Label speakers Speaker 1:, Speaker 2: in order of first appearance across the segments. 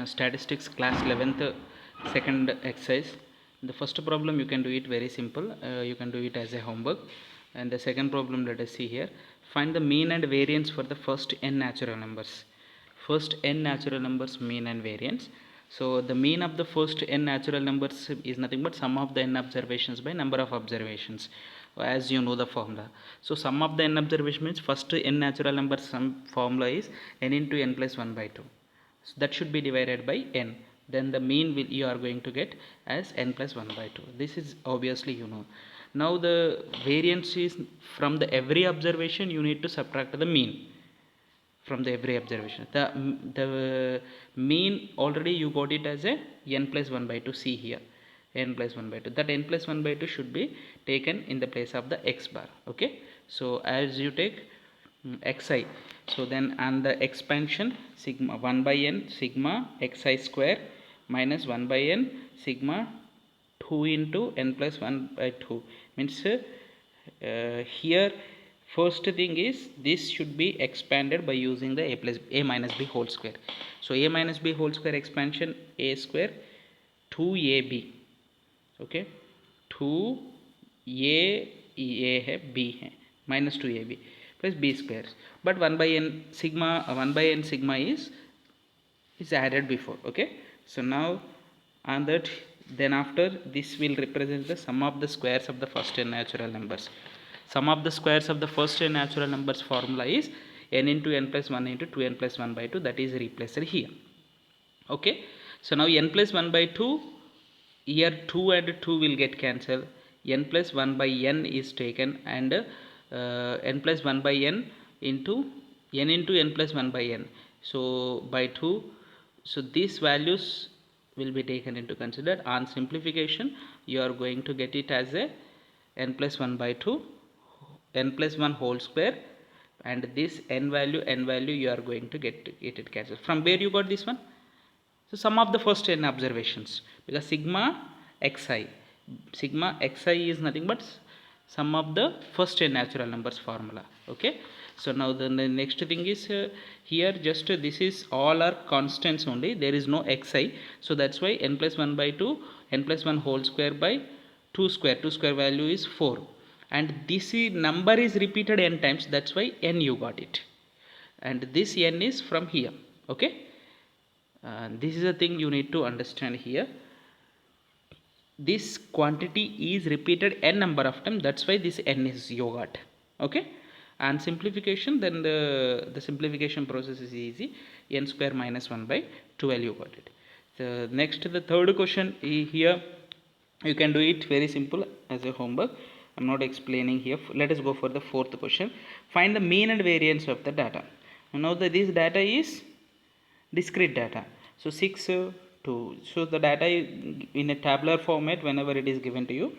Speaker 1: Statistics class 11th second exercise. The first problem you can do it very simple, you can do it as a homework. And the second problem, let us see here. Find the mean and variance for the first n natural numbers. First n natural numbers, mean and variance. So the mean of the first n natural numbers is nothing but sum of the n observations by number of observations, as you know the formula. So sum of the n observation means first n natural numbers sum formula is n into n plus 1 by 2. So that should be divided by n, then the mean will you are going to get as n plus 1 by 2. This is obviously you know. Now the variance is from the every observation you need to subtract the mean from the every observation. The mean already you got it as a n plus 1 by 2. See here, n plus 1 by 2, that n plus 1 by 2 should be taken in the place of the x bar. Okay, so as you take xi, so then and the expansion sigma 1 by n sigma xi square minus 1 by n sigma 2 into n plus 1 by 2 means here first thing is this should be expanded by using the a minus b whole square. So a minus b whole square expansion a square 2ab, okay, 2a ये है b है minus 2ab plus b square, but 1 by n sigma 1 by n sigma is added before. Okay, so now on that, then after this will represent the sum of the squares of the first n natural numbers. Sum of the squares of the first n natural numbers formula is n into n plus 1 into 2n plus 1 by 2, that is replaced here. Okay, so now n plus 1 by 2, here 2 and 2 will get cancelled, n plus 1 by n is taken, and n plus 1 by n into n plus 1 by n, so by 2. So these values will be taken into consider. On simplification you are going to get it as a n plus 1 by 2 n plus 1 whole square, and this n value you are going to get it cancelled. From where you got this one? So sum of the first n observations, because sigma xi is nothing but sum of the first n natural numbers formula. Okay, so now the next thing is here just this is all are constants only, there is no xi, so that's why n plus 1 by 2 n plus 1 whole square by 2 square value is 4, and this number is repeated n times, that's why n you got it, and this n is from here. Okay, this is a thing you need to understand here. This quantity is repeated n number of times, that's why this n is you got. Okay, and simplification, then the simplification process is easy, n square minus 1 by 12 you got it. The next, the third question here you can do it very simple as a homework, I'm not explaining here. Let us go for the fourth question. Find the mean and variance of the data. Now this data is discrete data, so 6 2. So the data in a tabular format whenever it is given to you,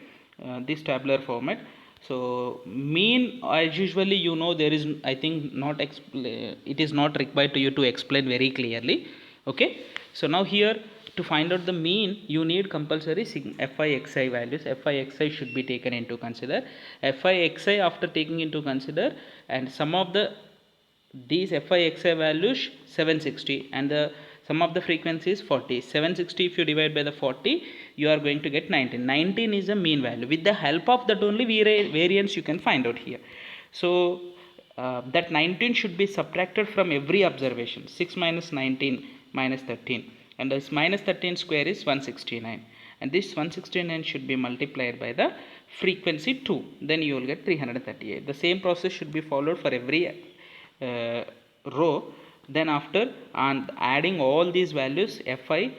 Speaker 1: this tabular format. So mean, as usually you know, there is I think not it is not required to you to explain very clearly. Okay, so now here to find out the mean you need compulsory fi xi values. Fi xi should be taken into consider. Fi xi after taking into consider, and some of the these fi xi values 760, and the sum of the frequency is 40. 760 if you divide by the 40 you are going to get 19. 19 is a mean value. With the help of that only variance you can find out here. So that 19 should be subtracted from every observation. 6 minus 19 minus 13, and this minus 13 square is 169, and this 169 should be multiplied by the frequency 2, then you will get 338. The same process should be followed for every row. Then after on adding all these values fi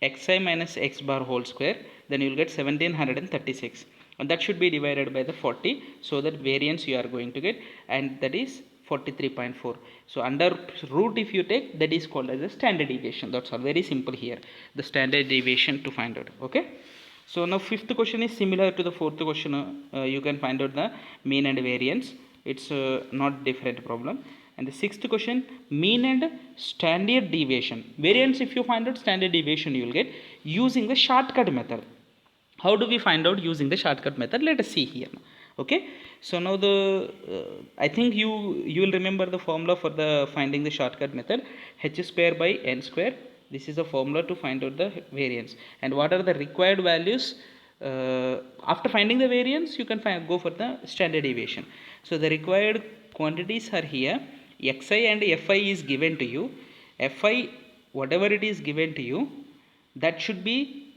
Speaker 1: xi minus x bar whole square, then you will get 1736, and that should be divided by the 40, so that variance you are going to get, and that is 43.4. so under root if you take, that is called as a standard deviation. That's all, very simple here, the standard deviation to find out. Okay, so now fifth question is similar to the fourth question. You can find out the mean and variance, it's not different problem. And the sixth question, mean and standard deviation. Variance if you find out, standard deviation you will get using the shortcut method. How do we find out using the shortcut method? Let us see here. Okay, so now the I think you will remember the formula for the finding the shortcut method, h square by n square This is a formula to find out the variance. And what are the required values? After finding the variance, you can go for the standard deviation. So the required quantities are here. Xi and Fi is given to you. Fi, whatever it is given to you, that should be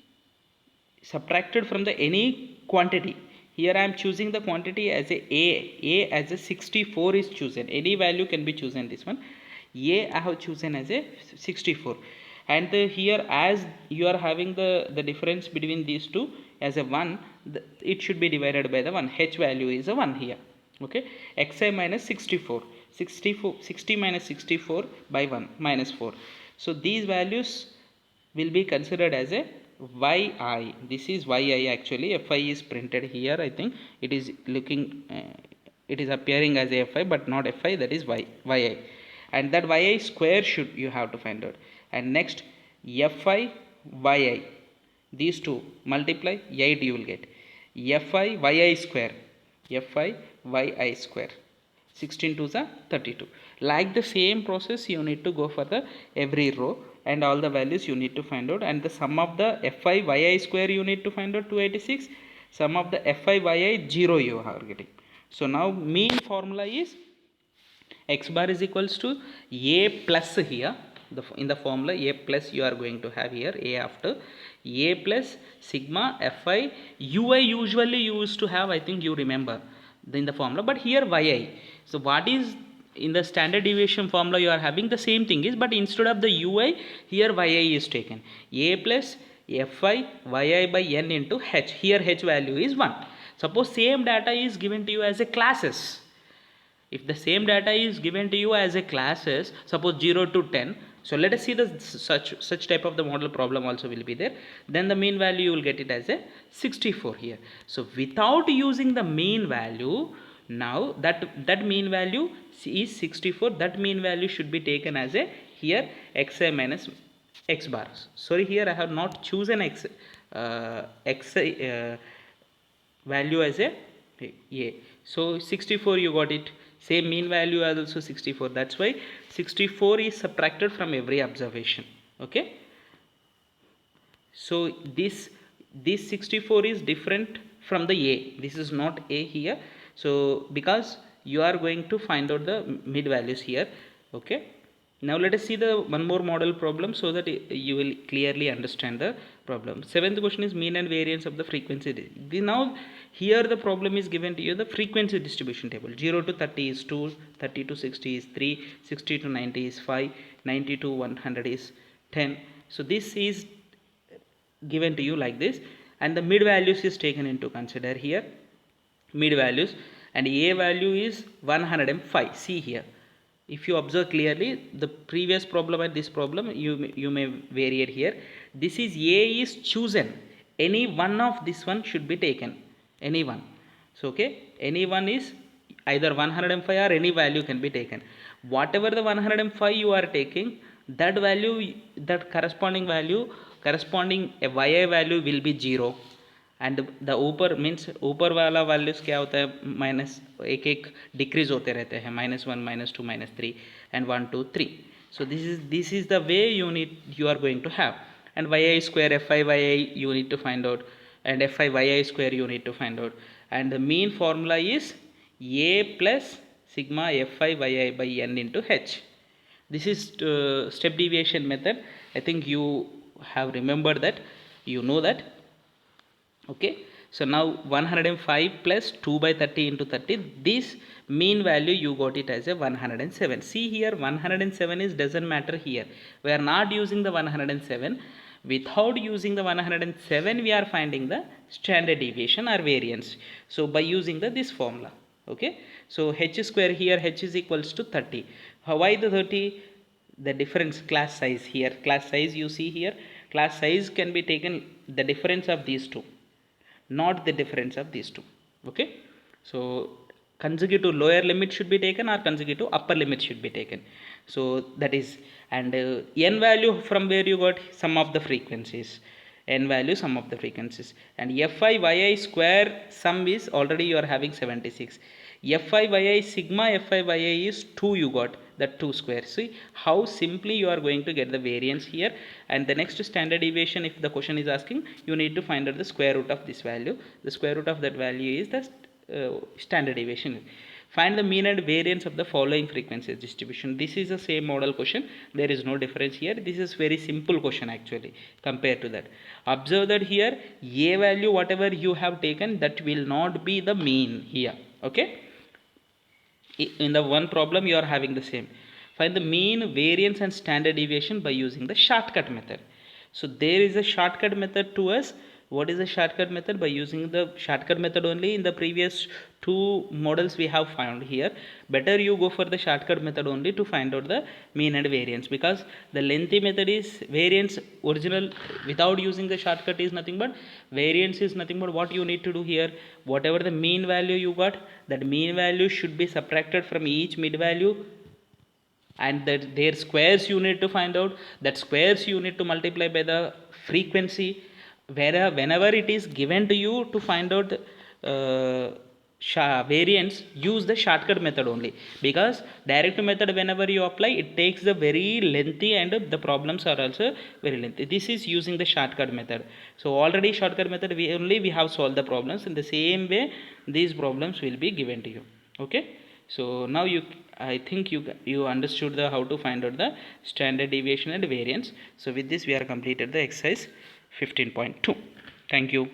Speaker 1: subtracted from the any quantity. Here I am choosing the quantity as a as a 64 is chosen. Any value can be chosen. This one a I have chosen as a 64, and here as you are having the difference between these two as a 1, it should be divided by the 1. H value is a 1 here. Okay, xi minus 60 minus 64 by 1 minus 4. So these values will be considered as a yi. This is yi actually. Fi is printed here. I think it is looking it is appearing as a fi, but not fi. That is yi, and that yi square should you have to find out. And next fi yi, these two multiply 8, you will get fi yi square. Fi yi square, 16 to the 32. Like the same process, you need to go for the every row, and all the values you need to find out. And the sum of the fi yi square you need to find out 286. Sum of the fi yi 0 you are getting. So now mean formula is x bar is equals to a plus here. In the formula a plus you are going to have here a after a plus sigma fi ui usually you used to have, I think you remember in the formula, but here yi. So what is in the standard deviation formula you are having the same thing is, but instead of the ui here yi is taken. A plus fi yi by n into h. Here h value is 1. Suppose same data is given to you as a classes. If the same data is given to you as a classes, suppose 0 to 10, so let us see the such type of the model problem also will be there. Then the mean value you will get it as a 64 here. So without using the mean value, now that mean value is 64. That mean value should be taken as a here xi minus x bar. Sorry, here I have not chosen xi value as a. So 64 you got it. Same mean value as also 64. That's why 64 is subtracted from every observation. Okay. So this 64 is different from the a. This is not a here. So because you are going to find out the mid values here. Okay. Now let us see the one more model problem so that you will clearly understand the problem. Seventh question is mean and variance of the frequency. Now here the problem is given to you the frequency distribution table. 0 to 30 is 2, 30 to 60 is 3, 60 to 90 is 5, 90 to 100 is 10. So this is given to you like this, and the mid values is taken into consider here. Mid values, and a value is 105. See here. If you observe clearly the previous problem and this problem, you may vary it here. This is a is chosen. Any one of this one should be taken. Any one. So okay, any one is either 105 or any value can be taken. Whatever the 105 you are taking, that value, that corresponding yi value will be 0. And the ऊपर means ऊपर वाला values क्या होता है, minus एक एक decrease होते रहते हैं, -1 -2 -3 and 1 2 3. So this is the way you are going to have. And yi square fi yi you need to find out, and fi yi square you need to find out. And the mean formula is a plus sigma fi yi by n into h. This is step deviation method. I think you have remembered that, you know that. Okay, so now 105 plus 2 by 30 into 30, this mean value you got it as a 107. See here 107 is doesn't matter here. We are not using the 107. Without using the 107 we are finding the standard deviation or variance. So by using this formula. Okay, so h square here, h is equals to 30. Why the 30? The difference class size here. Class size you see here. Class size can be taken the difference of these two, not the difference of these two. Okay, so consecutive lower limit should be taken or consecutive upper limit should be taken. So that is, and n value from where you got sum of the frequencies, n value sum of the frequencies. And fi yi square sum is already you are having 76. Fi yi sigma fi yi is 2 you got, that 2 square. See how simply you are going to get the variance here. And the next standard deviation, if the question is asking, you need to find out the square root of this value. The square root of that value is the standard deviation. Find the mean and variance of the following frequency distribution. This is the same model question. There is no difference here. This is very simple question actually compared to that. Observe that here a value whatever you have taken, that will not be the mean here. Okay. In the one problem you are having the same. Find the mean, variance and standard deviation by using the shortcut method. So there is a shortcut method to us. What is the shortcut method? By using the shortcut method only. In the previous two models we have found here, better you go for the shortcut method only to find out the mean and variance, because the lengthy method is variance original without using the shortcut is nothing but variance is nothing but what you need to do here. Whatever the mean value you got, that mean value should be subtracted from each mid value, and that their squares you need to find out. That squares you need to multiply by the frequency. Whenever it is given to you to find out variance, use the shortcut method only, because direct method whenever you apply it takes the very lengthy and the problems are also very lengthy. This is using the shortcut method. So already shortcut method we have solved the problems. In the same way these problems will be given to you. Okay. So now I think you understood the how to find out the standard deviation and variance. So with this we are completed the exercise 15.2. Thank you.